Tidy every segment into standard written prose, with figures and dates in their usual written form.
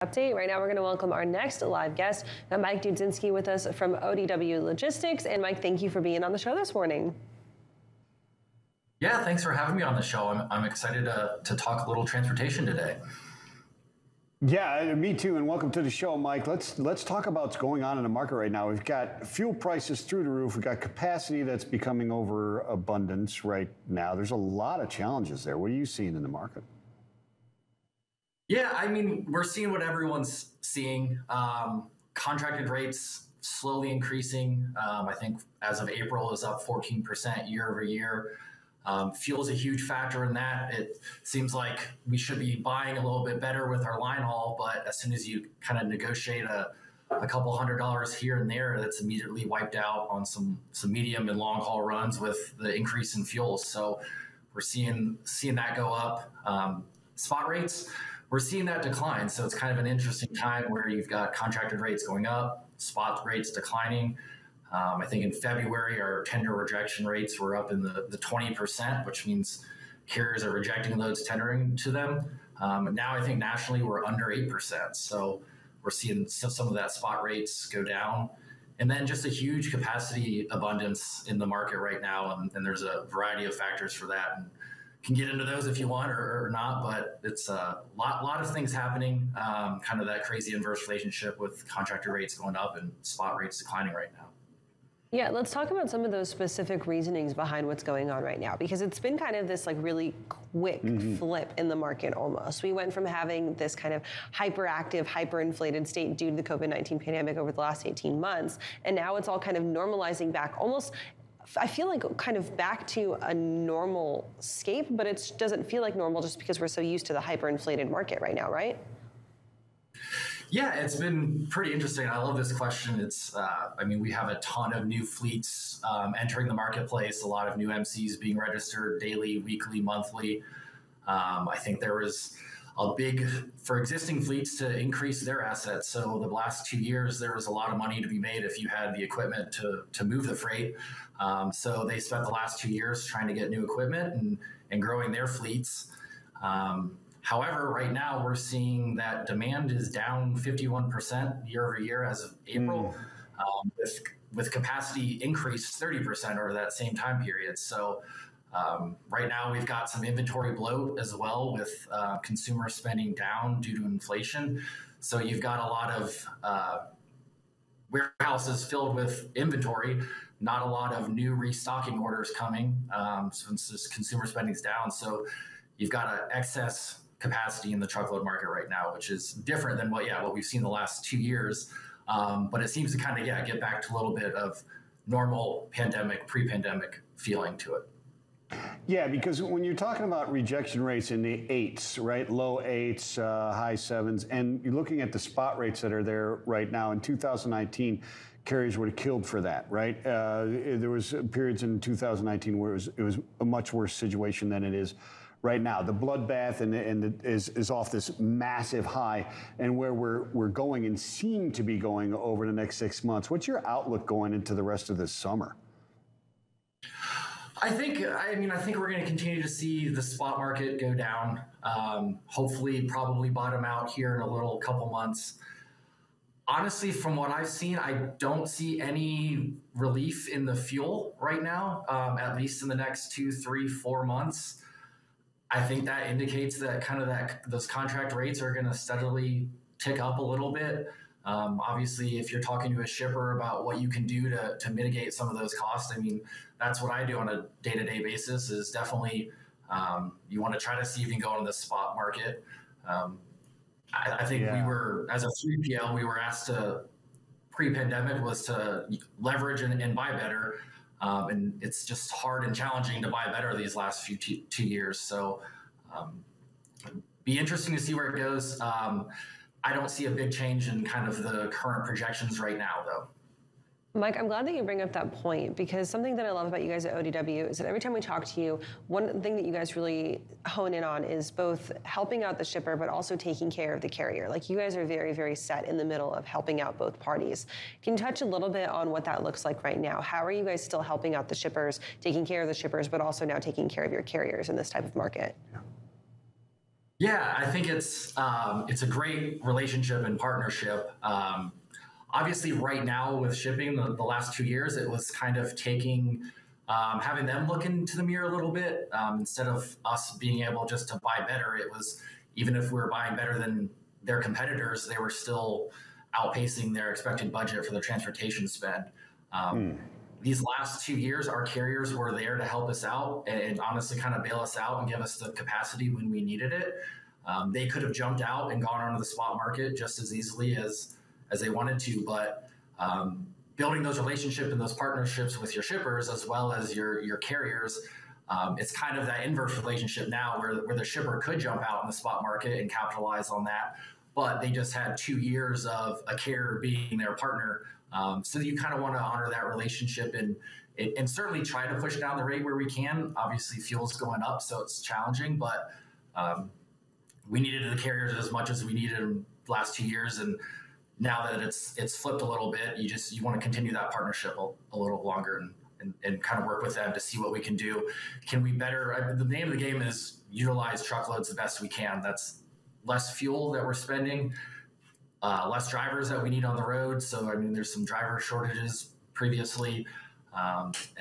Update. Right now, we're going to welcome our next live guest. Got Mike Dudzinski with us from ODW Logistics. And Mike, thank you for being on the show this morning. Yeah, thanks for having me on the show. I'm excited to talk a little transportation today. Yeah, me too, and welcome to the show, Mike. Let's talk about what's going on in the market right now. We've got fuel prices through the roof. We've got capacity that's becoming overabundance right now. There's a lot of challenges there. What are you seeing in the market? Yeah, I mean, we're seeing what everyone's seeing. Contracted rates slowly increasing. I think as of April is up 14% year over year. Fuel is a huge factor in that. It seems like we should be buying a little bit better with our line haul, but as soon as you kind of negotiate a couple $100 here and there, that's immediately wiped out on some medium and long haul runs with the increase in fuel. So we're seeing that go up. Spot rates, we're seeing that decline. So it's kind of an interesting time where you've got contracted rates going up, spot rates declining. I think in February, our tender rejection rates were up in the 20%, which means carriers are rejecting loads tendering to them. Now I think nationally we're under 8%. So we're seeing some of that spot rates go down. And then just a huge capacity abundance in the market right now. And there's a variety of factors for that. And can get into those if you want or not, but it's a lot of things happening, kind of that crazy inverse relationship with contractor rates going up and spot rates declining right now. Yeah, let's talk about some of those specific reasonings behind what's going on right now, because it's been kind of this like really quick flip in the market almost. We went from having this kind of hyperactive, hyperinflated state due to the COVID-19 pandemic over the last 18 months, and now it's all kind of normalizing back almost, I feel like kind of back to a normal scape, but it doesn't feel like normal just because we're so used to the hyperinflated market right now, right? Yeah, it's been pretty interesting. I love this question. It's, I mean, we have a ton of new fleets entering the marketplace, a lot of new MCs being registered daily, weekly, monthly. I think there was a big, for existing fleets to increase their assets. So the last 2 years, there was a lot of money to be made if you had the equipment to move the freight. So they spent the last 2 years trying to get new equipment and growing their fleets. However, right now we're seeing that demand is down 51% year over year as of April, with capacity increased 30% over that same time period. So right now we've got some inventory bloat as well with consumer spending down due to inflation. So you've got a lot of warehouses filled with inventory, not a lot of new restocking orders coming since this consumer spending is down. So you've got an excess capacity in the truckload market right now, which is different than what we've seen the last 2 years. But it seems to kind of, get back to a little bit of normal pre-pandemic feeling to it. Yeah, because when you're talking about rejection rates in the 8s, right, low 8s, high 7s, and you're looking at the spot rates that are there right now, in 2019, carriers would have killed for that, right? There was periods in 2019 where it was a much worse situation than it is right now. The bloodbath is off this massive high, and where we're going and seem to be going over the next 6 months. What's your outlook going into the rest of this summer? I think we're going to continue to see the spot market go down. Hopefully, probably bottom out here in a couple months. Honestly, from what I've seen, I don't see any relief in the fuel right now, at least in the next 2, 3, 4 months. I think that indicates that those contract rates are going to steadily tick up a little bit. Obviously, if you're talking to a shipper about what you can do to mitigate some of those costs, I mean, that's what I do on a day-to-day basis is definitely you want to try to see if you can go into the spot market. I think we were, as a 3PL, we were asked to, pre-pandemic, was to leverage and buy better. And it's just hard and challenging to buy better these last 2 years. So be interesting to see where it goes. I don't see a big change in kind of the current projections right now, though. Mike, I'm glad that you bring up that point, because something that I love about you guys at ODW is that every time we talk to you, one thing that you guys really hone in on is both helping out the shipper, but also taking care of the carrier. Like, you guys are very, very set in the middle of helping out both parties. Can you touch a little bit on what that looks like right now? How are you guys still helping out the shippers, taking care of the shippers, but also now taking care of your carriers in this type of market? Yeah, I think it's a great relationship and partnership. Obviously, right now with shipping, the last 2 years, it was kind of taking having them look into the mirror a little bit instead of us being able just to buy better. It was even if we were buying better than their competitors, they were still outpacing their expected budget for the transportation spend. These last 2 years, our carriers were there to help us out and honestly kind of bail us out and give us the capacity when we needed it. They could have jumped out and gone onto the spot market just as easily as they wanted to, but building those relationships and those partnerships with your shippers as well as your carriers, it's kind of that inverse relationship now where the shipper could jump out in the spot market and capitalize on that, but they just had 2 years of a carrier being their partner. So you kind of want to honor that relationship and certainly try to push down the rate where we can. Obviously, fuel's going up, so it's challenging, but we needed the carriers as much as we needed them the last 2 years, and now that it's flipped a little bit, you want to continue that partnership a little longer and kind of work with them to see what we can do. Can we better? The name of the game is utilize truckloads the best we can. That's less fuel that we're spending, less drivers that we need on the road. So I mean, there's some driver shortages previously,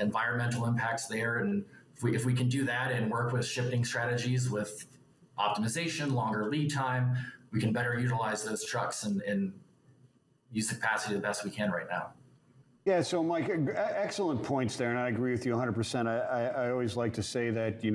environmental impacts there, and if we can do that and work with shipping strategies with optimization, longer lead time, we can better utilize those trucks and use the capacity the best we can right now. Yeah, so Mike, excellent points there, and I agree with you 100%. I always like to say that the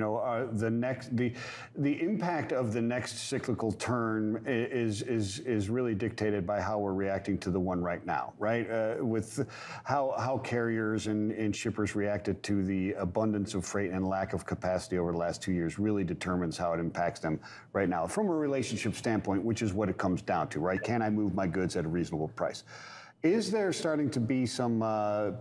impact of the next cyclical turn is really dictated by how we're reacting to the one right now, right? With how carriers and shippers reacted to the abundance of freight and lack of capacity over the last 2 years really determines how it impacts them right now from a relationship standpoint, which is what it comes down to, right? Can I move my goods at a reasonable price? Is there starting to be some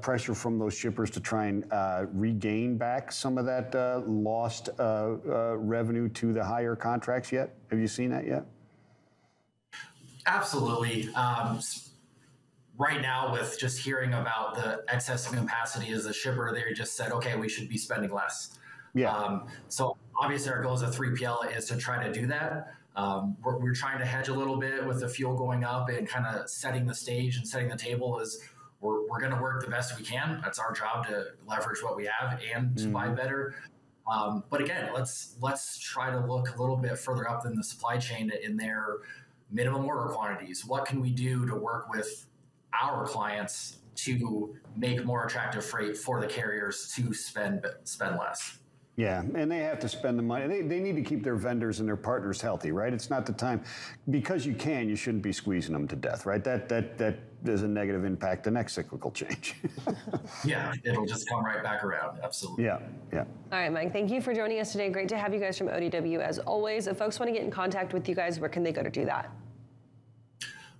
pressure from those shippers to try and regain back some of that lost revenue to the higher contracts yet? Have you seen that yet? Absolutely. Right now, with just hearing about the excess capacity as a shipper, they just said, okay, we should be spending less. Yeah. So obviously our goal as a 3PL is to try to do that. We're trying to hedge a little bit with the fuel going up and kind of setting the stage and setting the table as we're going to work the best we can. That's our job, to leverage what we have and to buy better. But again, let's try to look a little bit further up in the supply chain in their minimum order quantities. What can we do to work with our clients to make more attractive freight for the carriers to spend less? Yeah, and they have to spend the money. They need to keep their vendors and their partners healthy, right? It's not the time, because you shouldn't be squeezing them to death, right? That is a negative impact the next cyclical change. Yeah, it'll just come right back around. Absolutely. Yeah. All right, Mike, thank you for joining us today. Great to have you guys from ODW as always. If folks want to get in contact with you guys, where can they go to do that?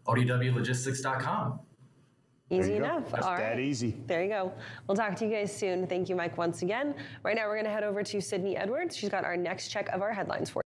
ODWlogistics.com. Easy enough. That's all right. that easy. There you go. We'll talk to you guys soon. Thank you, Mike, once again. Right now, we're going to head over to Sydney Edwards. She's got our next check of our headlines for you.